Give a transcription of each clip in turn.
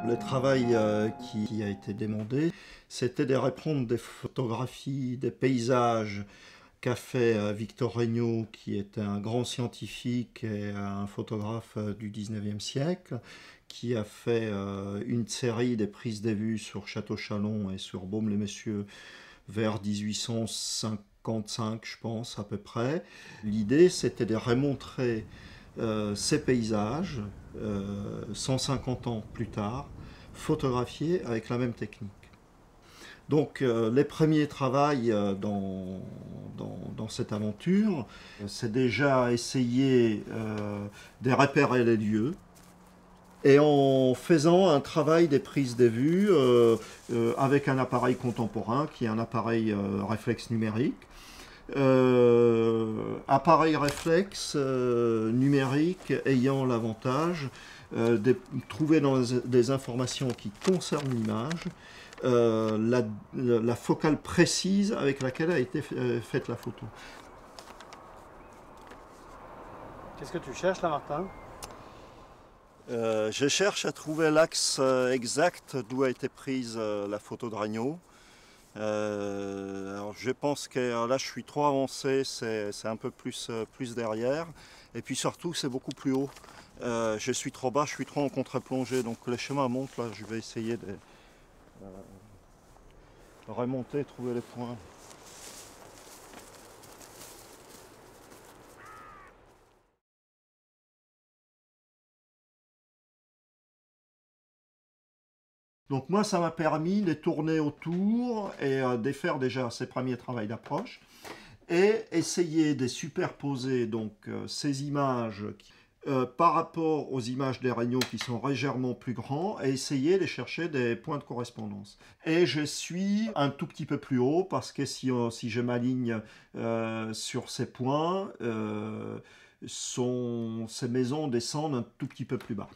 Le travail qui a été demandé, c'était de répondre des photographies, des paysages qu'a fait Victor Regnault, qui était un grand scientifique et un photographe du 19e siècle, qui a fait une série des prises de vue sur Château-Chalon et sur Baume-les-Messieurs vers 1855, je pense, à peu près. L'idée, c'était de remontrer ces paysages 150 ans plus tard, photographiés avec la même technique. Donc les premiers travaux dans cette aventure, c'est déjà essayer de repérer les lieux et en faisant un travail des prises de vue avec un appareil contemporain qui est un appareil réflexe numérique. Appareil réflexe numérique ayant l'avantage de trouver dans des informations qui concernent l'image la focale précise avec laquelle a été faite la photo. Qu'est-ce que tu cherches là, Martin? Je cherche à trouver l'axe exact d'où a été prise la photo de Regnault. Alors je pense que là je suis trop avancé, c'est un peu plus derrière. Et puis surtout c'est beaucoup plus haut. Je suis trop bas, je suis trop en contre-plongée. Donc le chemin monte là, je vais essayer de remonter, trouver les points. Donc moi, ça m'a permis de tourner autour et de faire déjà ces premiers travaux d'approche et essayer de superposer donc ces images par rapport aux images des Regnault qui sont légèrement plus grands et essayer de chercher des points de correspondance. Et je suis un tout petit peu plus haut parce que si je m'aligne sur ces points, ces maisons descendent un tout petit peu plus bas.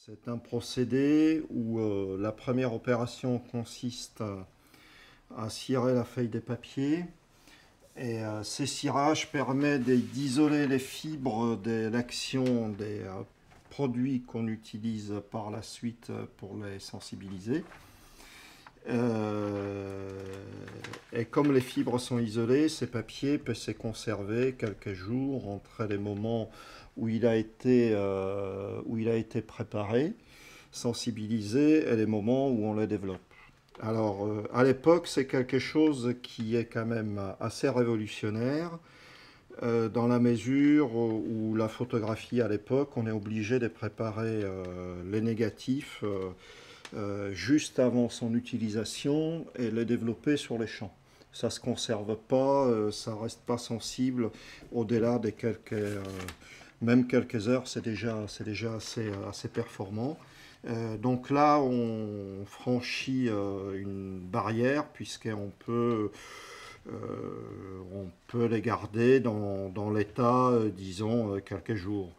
C'est un procédé où la première opération consiste à cirer la feuille de papier et ces cirages permettent d'isoler les fibres de l'action des produits qu'on utilise par la suite pour les sensibiliser. Et comme les fibres sont isolées, ces papiers peuvent se conserver quelques jours entre les moments où il a été préparé, sensibilisé, et les moments où on le développe. Alors, à l'époque, c'est quelque chose qui est quand même assez révolutionnaire, dans la mesure où la photographie, à l'époque, on est obligé de préparer les négatifs juste avant son utilisation et les développer sur les champs. Ça ne se conserve pas, ça ne reste pas sensible au-delà des même quelques heures, c'est déjà assez performant. Donc là, on franchit une barrière puisqu'on peut les garder dans l'état, disons, quelques jours.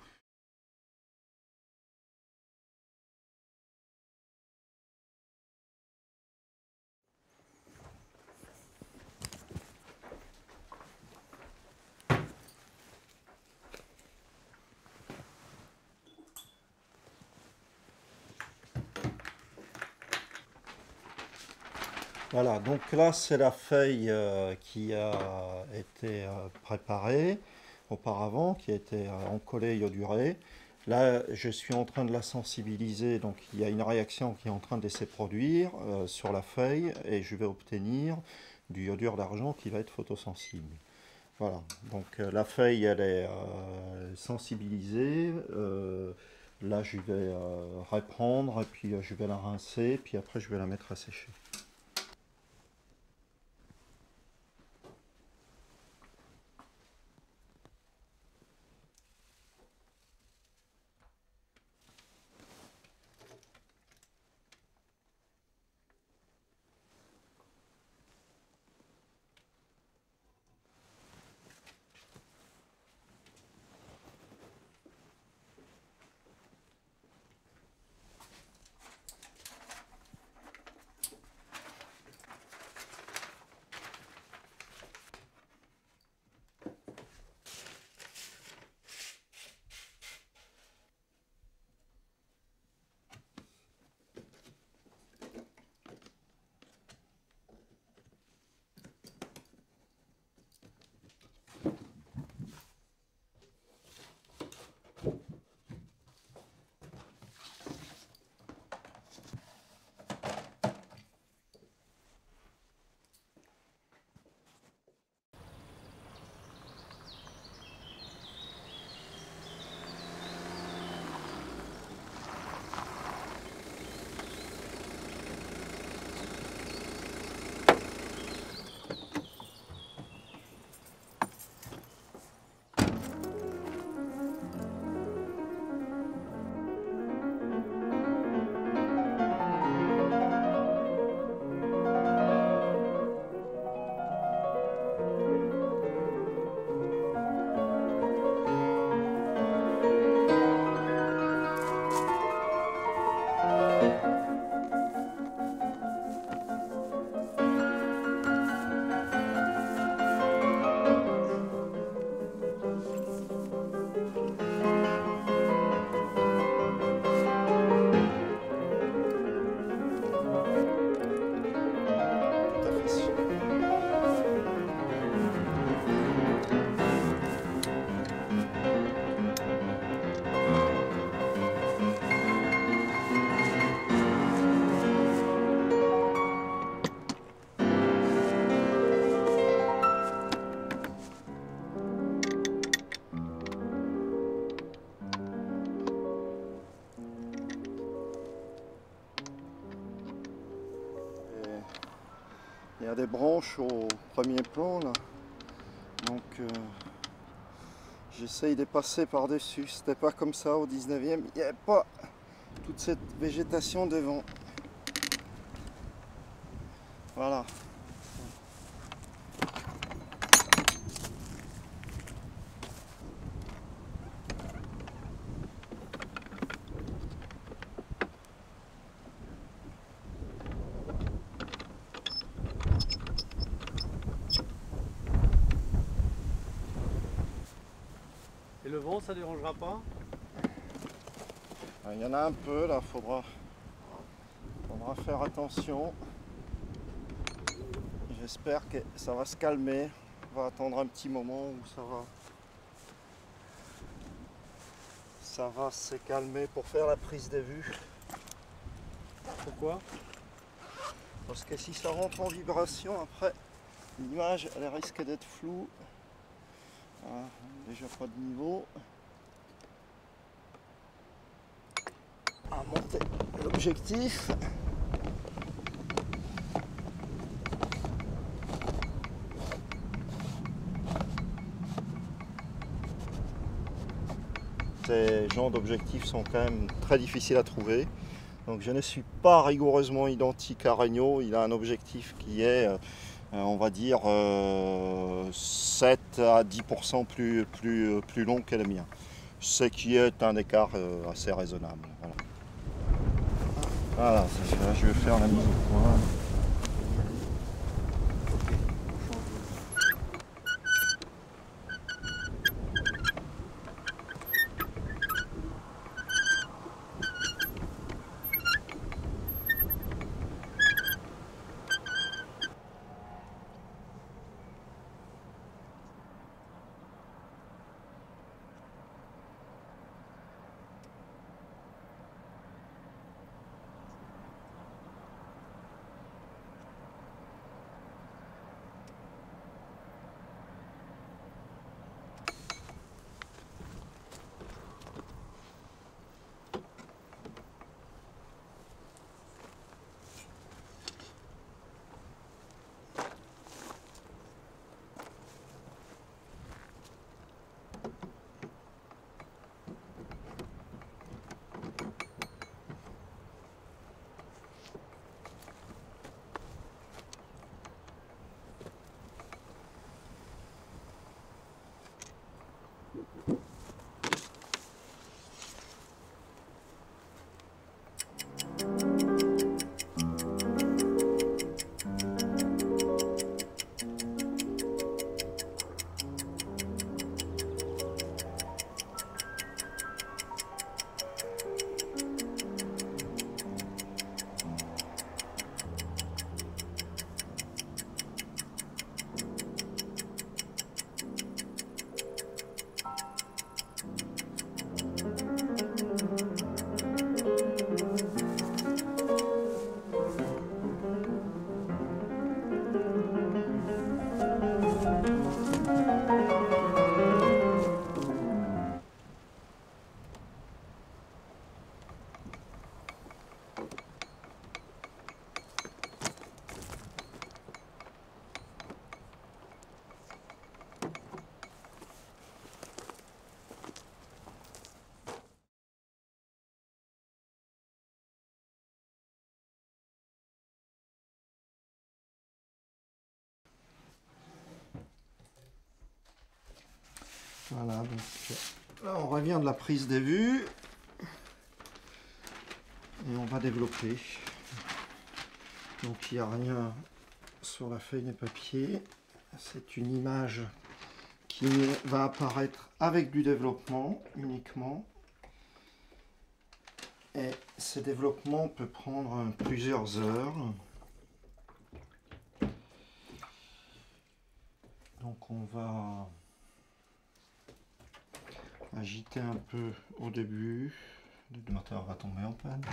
Voilà, donc là c'est la feuille qui a été préparée auparavant, qui a été encollée iodurée. Là, je suis en train de la sensibiliser, donc il y a une réaction qui est en train de se produire sur la feuille et je vais obtenir du iodure d'argent qui va être photosensible. Voilà, donc la feuille elle est sensibilisée. Là, je vais reprendre et puis je vais la rincer, puis après je vais la mettre à sécher. Il y a des branches au premier plan là, donc j'essaye de passer par-dessus. C'était pas comme ça au 19e, il n'y avait pas toute cette végétation devant. Voilà. Et le vent, ça dérangera pas? Il y en a un peu là, faudra faire attention. J'espère que ça va se calmer. On va attendre un petit moment où ça va se calmer pour faire la prise de vue. Pourquoi? Parce que si ça rentre en vibration, après l'image elle risque d'être floue. Voilà, déjà pas de niveau. On va monter l'objectif. Ces genres d'objectifs sont quand même très difficiles à trouver. Donc je ne suis pas rigoureusement identique à Regnault. Il a un objectif qui est, on va dire, 7 à 10% plus long que le mien. Ce qui est un écart assez raisonnable. Voilà, là, je vais faire la mise au point. Voilà, donc là on revient de la prise des vues et on va développer. Donc il n'y a rien sur la feuille de papier, c'est une image qui va apparaître avec du développement uniquement. Et ce développement peut prendre plusieurs heures. Donc on va agiter un peu au début. Le moteur va tomber en panne.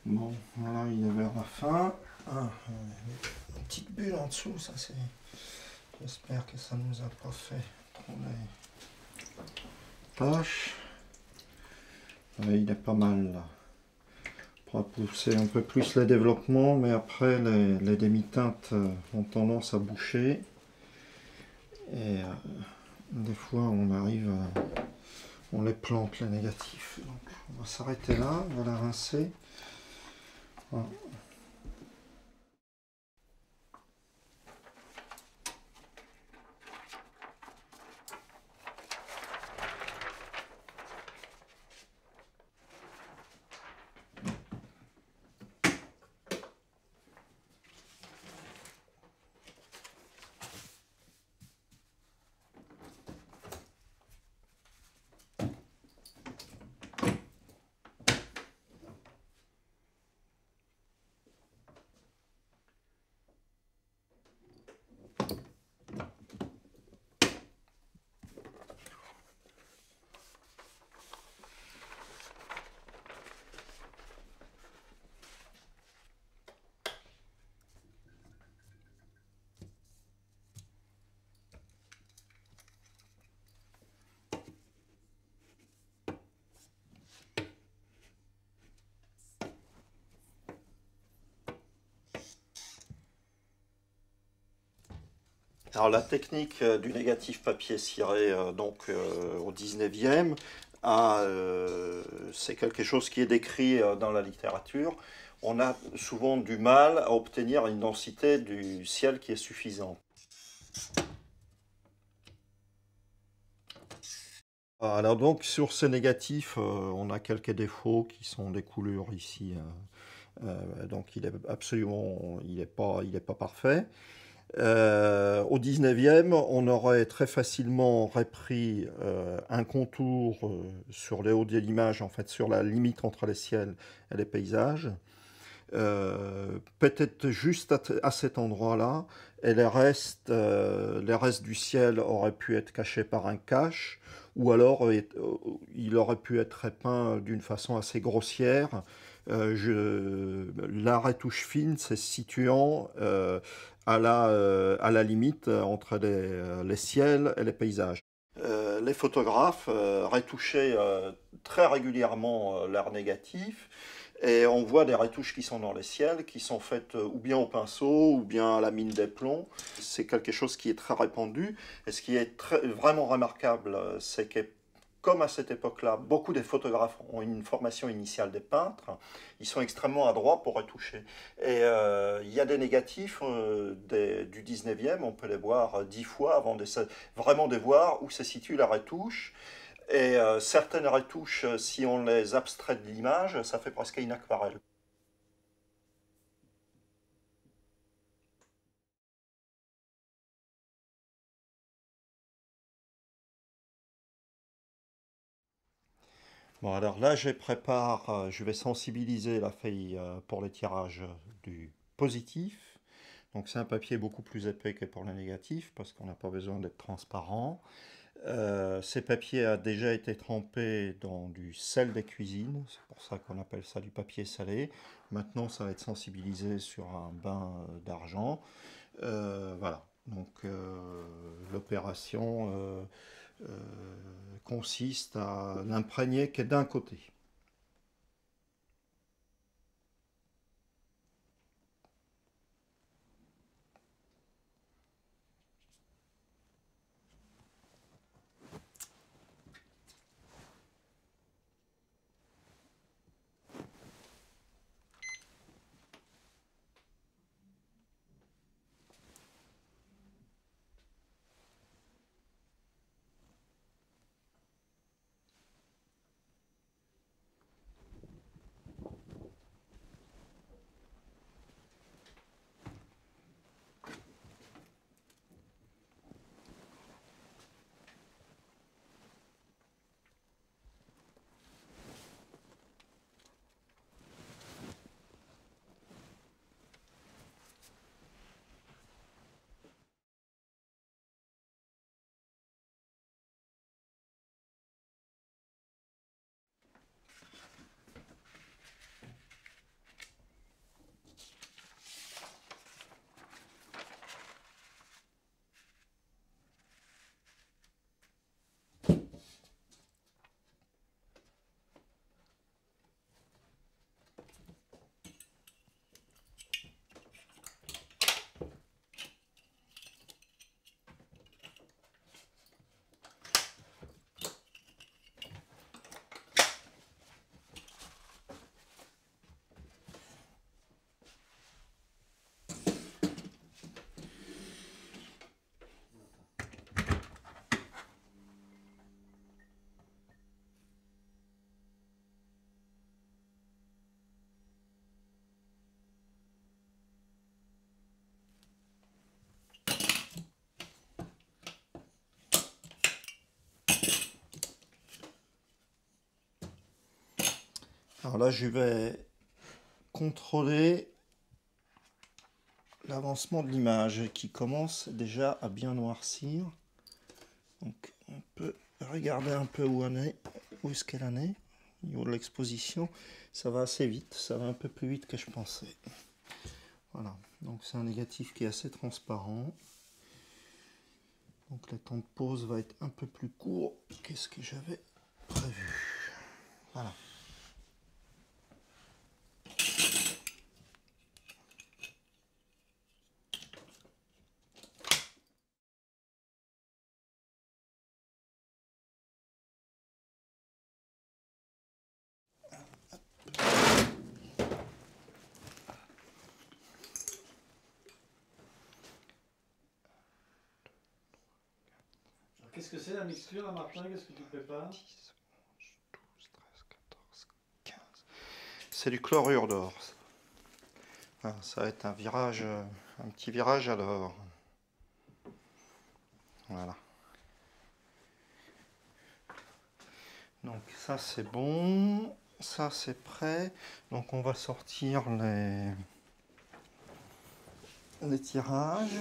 Bon, voilà, il est vers la fin. Ah, une petite bulle en dessous, ça c'est... J'espère que ça ne nous a pas fait trop les tâches. Ouais, il est pas mal là. On va pousser un peu plus les développements, mais après les demi-teintes ont tendance à boucher. Et des fois on arrive à... On les plante les négatifs. Donc on va s'arrêter là, on va la rincer. Voilà. Alors la technique du négatif papier ciré au 19e, c'est quelque chose qui est décrit dans la littérature. On a souvent du mal à obtenir une densité du ciel qui est suffisante. Alors donc sur ce négatif, on a quelques défauts qui sont des coulures ici. Donc il est absolument, il est pas parfait. Au 19e, on aurait très facilement repris un contour sur les hauts de l'image, en fait, sur la limite entre les ciels et les paysages. Peut-être juste à cet endroit-là, et les restes du ciel auraient pu être cachés par un cache, ou alors il aurait pu être peint d'une façon assez grossière. La retouche fine, c'est se situant à la limite entre les ciels et les paysages. Les photographes retouchaient très régulièrement l'art négatif et on voit des retouches qui sont dans les ciels, qui sont faites ou bien au pinceau ou bien à la mine des plombs. C'est quelque chose qui est très répandu. Et ce qui est vraiment remarquable, c'est que comme à cette époque-là, beaucoup des photographes ont une formation initiale des peintres, ils sont extrêmement adroits pour retoucher. Et il y a des négatifs du 19e, on peut les voir 10 fois avant vraiment de voir où se situe la retouche. Et certaines retouches, si on les abstrait de l'image, ça fait presque une aquarelle. Bon, alors là, je vais sensibiliser la feuille pour les tirages du positif. Donc c'est un papier beaucoup plus épais que pour le négatif, parce qu'on n'a pas besoin d'être transparent. Ces papiers a déjà été trempé dans du sel de cuisine, c'est pour ça qu'on appelle ça du papier salé. Maintenant, ça va être sensibilisé sur un bain d'argent. Voilà, donc l'opération consiste à l'imprégner que d'un côté. Alors là, je vais contrôler l'avancement de l'image qui commence déjà à bien noircir. Donc on peut regarder un peu où est-ce qu'elle en est. Au niveau de l'exposition, ça va assez vite, ça va un peu plus vite que je pensais. Voilà, donc c'est un négatif qui est assez transparent. Donc le temps de pause va être un peu plus court que ce que j'avais prévu. Voilà. Qu'est-ce que c'est la mixture là, Martin? Qu'est-ce que tu prépares? 10, 11, 12, 13, 14, 15. C'est du chlorure d'or. Voilà, ça va être un virage, un petit virage à l'or. Voilà. Donc ça c'est bon, ça c'est prêt. Donc on va sortir les tirages.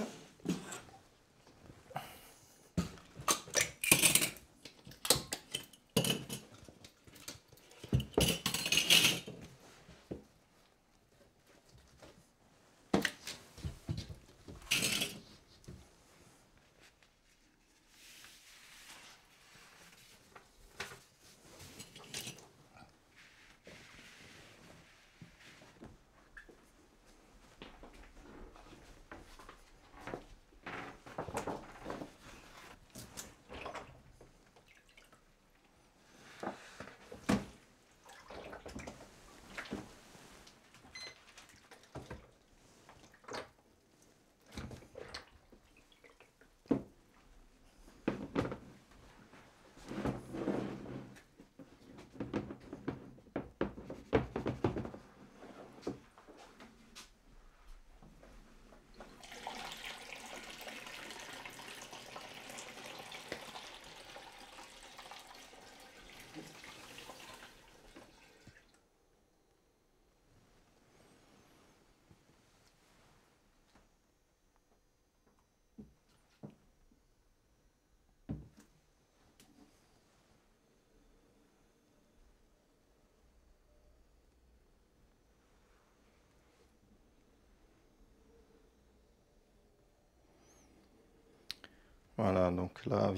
Voilà, donc là,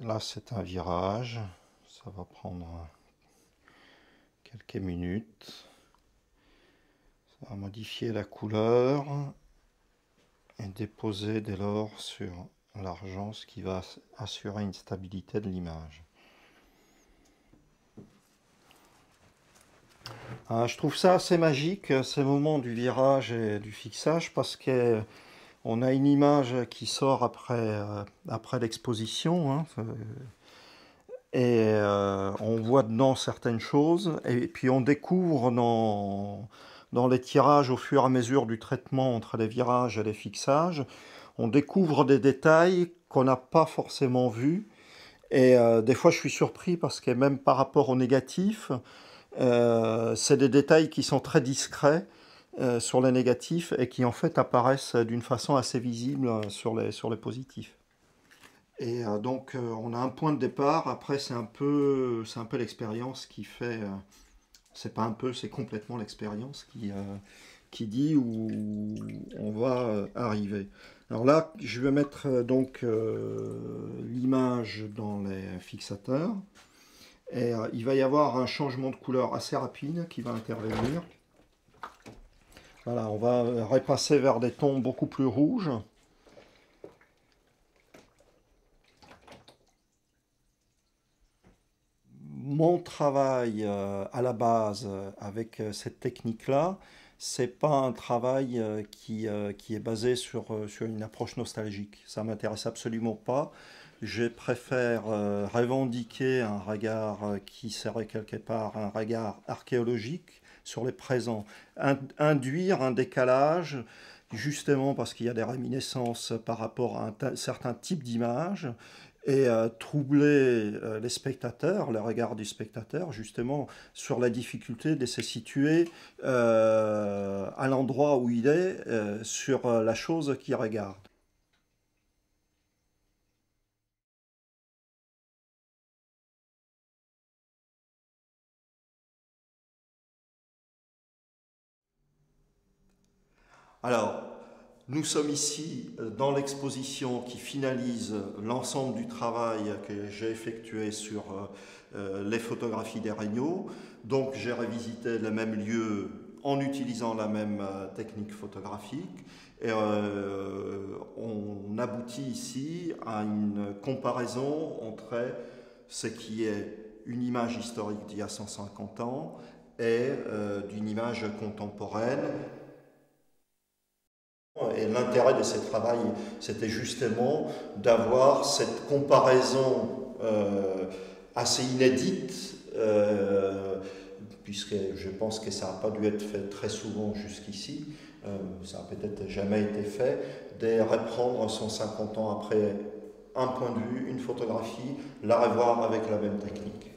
là c'est un virage. Ça va prendre quelques minutes. Ça va modifier la couleur et déposer dès lors sur l'argent, ce qui va assurer une stabilité de l'image. Je trouve ça assez magique, ces moments du virage et du fixage, parce qu'on a une image qui sort après l'exposition, hein, et on voit dedans certaines choses, et puis on découvre dans les tirages au fur et à mesure du traitement entre les virages et les fixages, on découvre des détails qu'on n'a pas forcément vus. Et des fois, je suis surpris parce que même par rapport au négatif, c'est des détails qui sont très discrets sur les négatifs et qui en fait apparaissent d'une façon assez visible sur les positifs. Et donc, on a un point de départ. Après, c'est un peu l'expérience qui fait. C'est pas un peu, c'est complètement l'expérience qui dit où on va arriver. Alors là, je vais mettre l'image dans les fixateurs. Et il va y avoir un changement de couleur assez rapide qui va intervenir. Voilà, on va repasser vers des tons beaucoup plus rouges. Mon travail à la base avec cette technique-là, c'est pas un travail qui est basé sur une approche nostalgique. Ça m'intéresse absolument pas. Je préfère revendiquer un regard qui serait quelque part un regard archéologique sur les présents. Induire un décalage, justement parce qu'il y a des réminiscences par rapport à un certain type d'image, et troubler les spectateurs, le regard du spectateur, justement, sur la difficulté de se situer à l'endroit où il est, sur la chose qu'il regarde. Alors, nous sommes ici dans l'exposition qui finalise l'ensemble du travail que j'ai effectué sur les photographies des Regnault. Donc, j'ai revisité le même lieu en utilisant la même technique photographique. Et on aboutit ici à une comparaison entre ce qui est une image historique d'il y a 150 ans et d'une image contemporaine. Et l'intérêt de ce travail, c'était justement d'avoir cette comparaison assez inédite, puisque je pense que ça n'a pas dû être fait très souvent jusqu'ici, ça n'a peut-être jamais été fait, de reprendre 150 ans après un point de vue, une photographie, la revoir avec la même technique.